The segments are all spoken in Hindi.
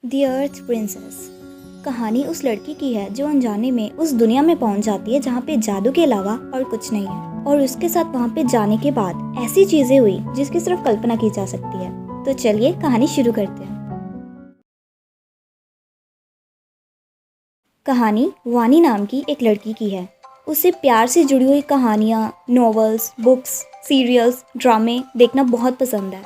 द अर्थ प्रिंसेस कहानी उस लड़की की है जो अनजाने में उस दुनिया में पहुंच जाती है जहाँ पे जादू के अलावा और कुछ नहीं है, और उसके साथ वहाँ पे जाने के बाद ऐसी चीजें हुई जिसकी सिर्फ कल्पना की जा सकती है। तो चलिए कहानी शुरू करते हैं। कहानी वानी नाम की एक लड़की की है। उसे प्यार से जुड़ी हुई कहानियाँ, नॉवेल्स, बुक्स, सीरियल्स, ड्रामे देखना बहुत पसंद है।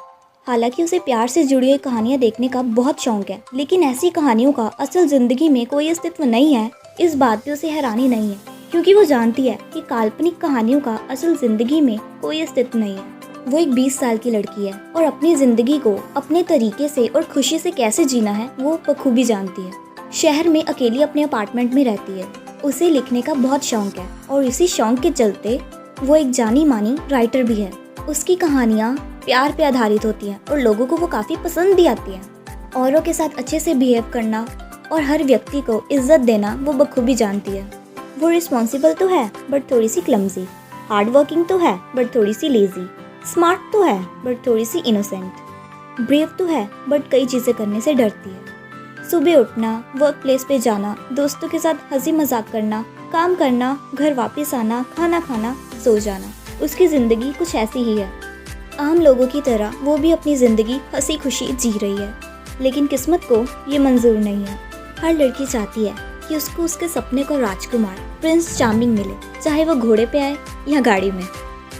हालांकि उसे प्यार से जुड़ी हुई कहानियाँ देखने का बहुत शौक है, लेकिन ऐसी कहानियों का असल जिंदगी में कोई अस्तित्व नहीं है। इस बात पे उसे हैरानी नहीं है, क्योंकि वो जानती है कि काल्पनिक कहानियों का असल जिंदगी में कोई अस्तित्व नहीं है। वो एक 20 साल की लड़की है और अपनी जिंदगी को अपने तरीके से और खुशी से कैसे जीना है वो बखूबी जानती है। शहर में अकेली अपने अपार्टमेंट में रहती है। उसे लिखने का बहुत शौक है और इसी शौक के चलते वो एक जानी मानी राइटर भी है। उसकी कहानियाँ प्यार पे आधारित होती हैं और लोगों को वो काफ़ी पसंद भी आती हैं। औरों के साथ अच्छे से बिहेव करना और हर व्यक्ति को इज्जत देना वो बखूबी जानती है। वो रिस्पॉन्सिबल तो है बट थोड़ी सी क्लमजी, हार्ड वर्किंग तो है बट थोड़ी सी लेजी, स्मार्ट तो है बट थोड़ी सी इनोसेंट, ब्रेव तो है बट कई चीज़ें करने से डरती है। सुबह उठना, वर्क प्लेस पे जाना, दोस्तों के साथ हंसी मजाक करना, काम करना, घर वापस आना, खाना खाना, सो जाना, उसकी ज़िंदगी कुछ ऐसी ही है। आम लोगों की तरह वो भी अपनी ज़िंदगी हंसी खुशी जी रही है, लेकिन किस्मत को ये मंजूर नहीं है। हर लड़की चाहती है कि उसको उसके सपने का राजकुमार प्रिंस चार्मिंग मिले, चाहे वो घोड़े पे आए या गाड़ी में।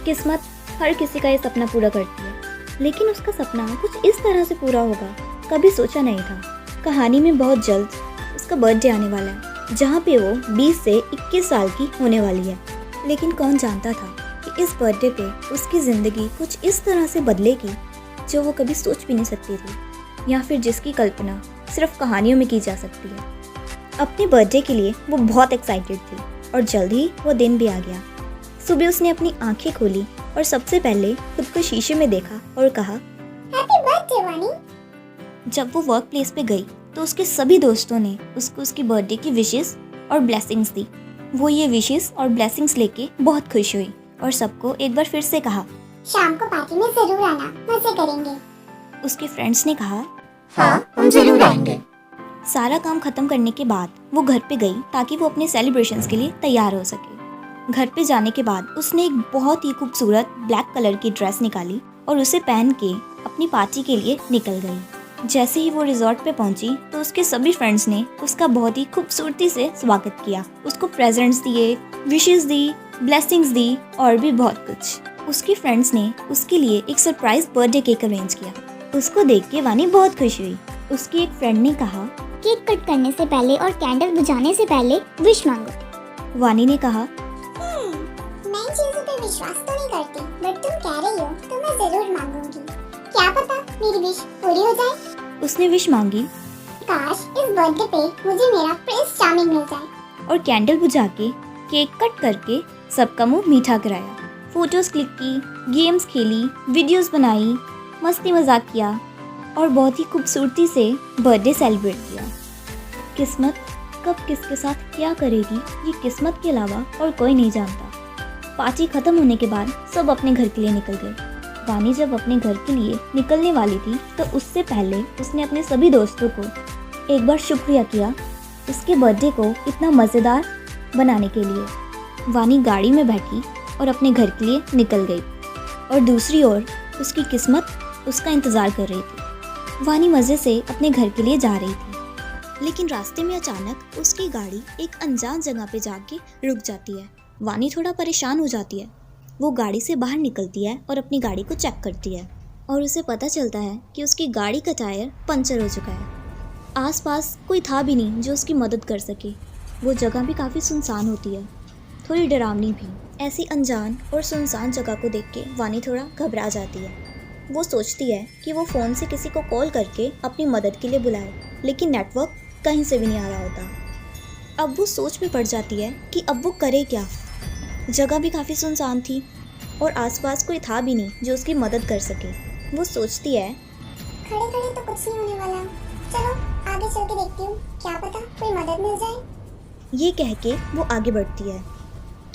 किस्मत हर किसी का ये सपना पूरा करती है, लेकिन उसका सपना कुछ इस तरह से पूरा होगा कभी सोचा नहीं था। कहानी में बहुत जल्द उसका बर्थडे आने वाला है, जहाँ पे वो 20 से 21 साल की होने वाली है। लेकिन कौन जानता था कि इस बर्थडे पे उसकी ज़िंदगी कुछ इस तरह से बदलेगी जो वो कभी सोच भी नहीं सकती थी, या फिर जिसकी कल्पना सिर्फ कहानियों में की जा सकती है। अपने बर्थडे के लिए वो बहुत एक्साइटेड थी और जल्द ही वो दिन भी आ गया। सुबह उसने अपनी आंखें खोली और सबसे पहले खुद को शीशे में देखा और कहा, हैप्पी बर्थडे वानी। जब वो वर्क प्लेस पे गई तो उसके सभी दोस्तों ने उसको उसकी बर्थडे की विशेस और ब्लेसिंग्स दी। वो ये विशेस और ब्लेसिंग्स लेके बहुत खुश हुई और सबको एक बार फिर से कहा, शाम को पार्टी में जरूर आना, मजे करेंगे। उसके फ्रेंड्स ने कहा, हाँ, हम जरूर आएंगे। सारा काम खत्म करने के बाद वो घर पे गई ताकि वो अपने सेलिब्रेशंस के लिए तैयार हो सके। घर पे जाने के बाद उसने एक बहुत ही खूबसूरत ब्लैक कलर की ड्रेस निकाली और उसे पहन के अपनी पार्टी के लिए निकल गई। जैसे ही वो रिजॉर्ट पे पहुंची तो उसके सभी फ्रेंड्स ने उसका बहुत ही खूबसूरती से स्वागत किया। उसको प्रेजेंट्स दिए, विशेस दी, ब्लेसिंग्स दी और भी बहुत कुछ। उसकी फ्रेंड्स ने उसके लिए एक सरप्राइज बर्थडे केक अरेंज किया। उसको देख के वानी बहुत खुश हुई। उसकी एक फ्रेंड ने कहा, केक कट करने से पहले और कैंडल बुझाने से पहले विश मांगो। वानी ने कहा, मैं इन चीजों पे विश्वास तो नहीं करती, बट तुम कह रही हो तो मैं जरूर मांगूंगी। क्या पता मेरी विश पूरी हो जाए। उसने विश मांगी काश इस बर्थडे पे मुझे मेरा प्रिंस चार्मिंग मिल जाए। और कैंडल बुझा के केक कट करके सबका मुंह मीठा कराया। फोटोज क्लिक की, गेम्स खेली, वीडियोस बनाई, मस्ती मजाक किया और बहुत ही खूबसूरती से बर्थडे सेलिब्रेट किया। किस्मत कब किसके साथ क्या करेगी ये किस्मत के अलावा और कोई नहीं जानता। पार्टी खत्म होने के बाद सब अपने घर के लिए निकल गए। वानी जब अपने घर के लिए निकलने वाली थी तो उससे पहले उसने अपने सभी दोस्तों को एक बार शुक्रिया किया उसके बर्थडे को इतना मज़ेदार बनाने के लिए। वानी गाड़ी में बैठी और अपने घर के लिए निकल गई और दूसरी ओर उसकी किस्मत उसका इंतज़ार कर रही थी। वानी मज़े से अपने घर के लिए जा रही थी, लेकिन रास्ते में अचानक उसकी गाड़ी एक अनजान जगह पे जाके रुक जाती है। वानी थोड़ा परेशान हो जाती है। वो गाड़ी से बाहर निकलती है और अपनी गाड़ी को चेक करती है और उसे पता चलता है कि उसकी गाड़ी का टायर पंचर हो चुका है। आसपास कोई था भी नहीं जो उसकी मदद कर सके। वो जगह भी काफ़ी सुनसान होती है, थोड़ी डरावनी भी। ऐसी अनजान और सुनसान जगह को देख के वानी थोड़ा घबरा जाती है। वो सोचती है कि वो फ़ोन से किसी को कॉल करके अपनी मदद के लिए बुलाए, लेकिन नेटवर्क कहीं से भी नहीं आ रहा होता। अब वो सोच में पड़ जाती है कि अब वो करे क्या। जगह भी काफ़ी सुनसान थी और आसपास कोई था भी नहीं जो उसकी मदद कर सके। वो सोचती है, खड़े खड़े तो कुछ नहीं होने वाला, चलो आगे चल के देखती हूँ, क्या पता कोई मदद मिल जाए। ये कह के वो आगे बढ़ती है।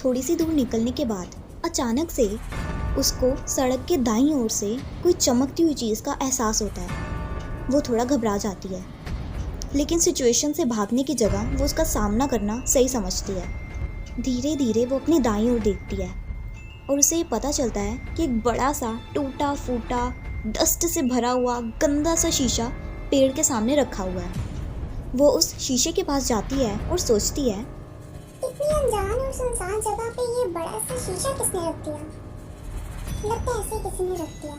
थोड़ी सी दूर निकलने के बाद अचानक से उसको सड़क के दाईं ओर से कोई चमकती हुई चीज़ का एहसास होता है। वो थोड़ा घबरा जाती है। लेकिन सिचुएशन से भागने की जगह वो उसका सामना करना सही समझती है। धीरे धीरे वो अपनी दाईं ओर देखती है और उसे ये पता चलता है कि एक बड़ा सा टूटा फूटा डस्ट से भरा हुआ गंदा सा शीशा पेड़ के सामने रखा हुआ है। वो उस शीशे के पास जाती है और सोचती है, इतनी अनजान और सुनसान जगह पे ये बड़ा सा शीशा किसने रख दिया? लगता है ऐसे किसी ने रख दिया।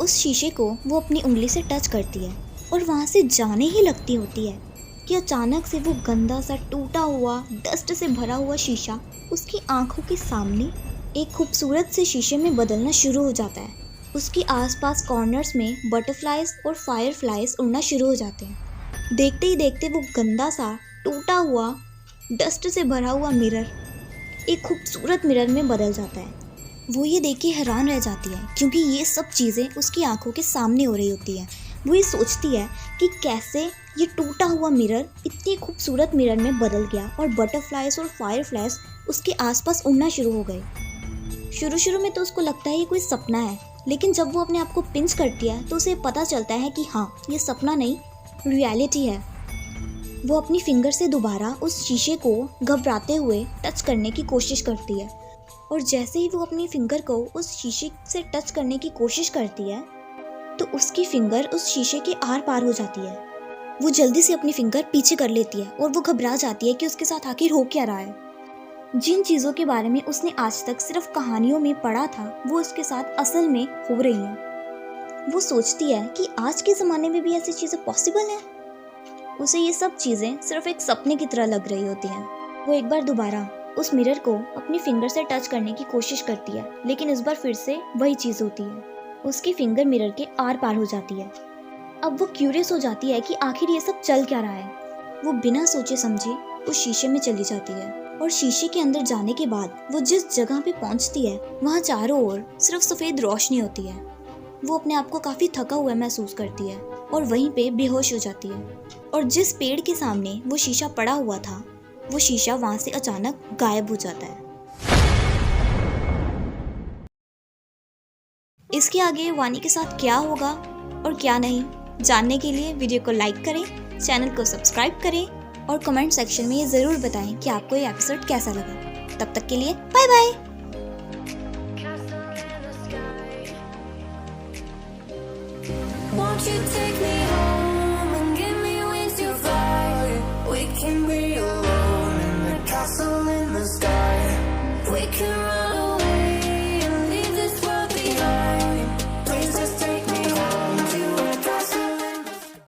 उस शीशे को वो अपनी उंगली से टच करती है और वहाँ से जाने ही लगती होती है कि अचानक से वो गंदा सा टूटा हुआ डस्ट से भरा हुआ शीशा उसकी आंखों के सामने एक खूबसूरत से शीशे में बदलना शुरू हो जाता है। उसके आसपास कॉर्नर्स में बटरफ्लाइज और फायरफ्लाइज उड़ना शुरू हो जाते हैं। देखते ही देखते वो गंदा सा टूटा हुआ डस्ट से भरा हुआ मिरर एक खूबसूरत मिरर में बदल जाता है। वो ये देख के हैरान रह जाती है क्योंकि ये सब चीज़ें उसकी आंखों के सामने हो रही होती है। वो ये सोचती है कि कैसे ये टूटा हुआ मिरर इतने खूबसूरत मिरर में बदल गया और बटरफ्लाइज और फायरफ्लाइज उसके आसपास उड़ना शुरू हो गए। शुरू में तो उसको लगता है ये कोई सपना है, लेकिन जब वो अपने आप को पिंच करती है तो उसे पता चलता है कि हाँ, ये सपना नहीं, रियलिटी है। वो अपनी फिंगर से दोबारा उस शीशे को घबराते हुए टच करने की कोशिश करती है और जैसे ही वो अपनी फिंगर को उस शीशे से टच करने की कोशिश करती है तो उसकी फिंगर उस शीशे के आर पार हो जाती है। वो जल्दी से अपनी फिंगर पीछे कर लेती है और वो घबरा जाती है कि उसके साथ आखिर हो क्या रहा है। जिन चीज़ों के बारे में उसने आज तक सिर्फ कहानियों में पढ़ा था वो उसके साथ असल में हो रही हैं। वो सोचती है कि आज के ज़माने में भी ऐसी चीज़ें पॉसिबल हैं। उसे ये सब चीज़ें सिर्फ एक सपने की तरह लग रही होती हैं। वो एक बार दोबारा उस मिरर को अपनी फिंगर से टच करने की कोशिश करती है, लेकिन इस बार फिर से वही चीज़ होती है। उसकी फिंगर मिरर के आर पार हो जाती है। अब वो क्यूरियस हो जाती है कि आखिर ये सब चल क्या रहा है। वो बिना सोचे समझे उस शीशे में चली जाती है और शीशे के अंदर जाने के बाद वो जिस जगह पे पहुंचती है वहाँ चारों ओर सिर्फ सफ़ेद रोशनी होती है। वो अपने आप को काफ़ी थका हुआ महसूस करती है और वहीं पे बेहोश हो जाती है और जिस पेड़ के सामने वो शीशा पड़ा हुआ था वो शीशा वहाँ से अचानक गायब हो जाता है। इसके आगे वानी के साथ क्या होगा और क्या नहीं जानने के लिए वीडियो को लाइक करें, चैनल को सब्सक्राइब करें और कमेंट सेक्शन में ये ज़रूर बताएं कि आपको ये एपिसोड कैसा लगा। तब तक के लिए बाय बाय।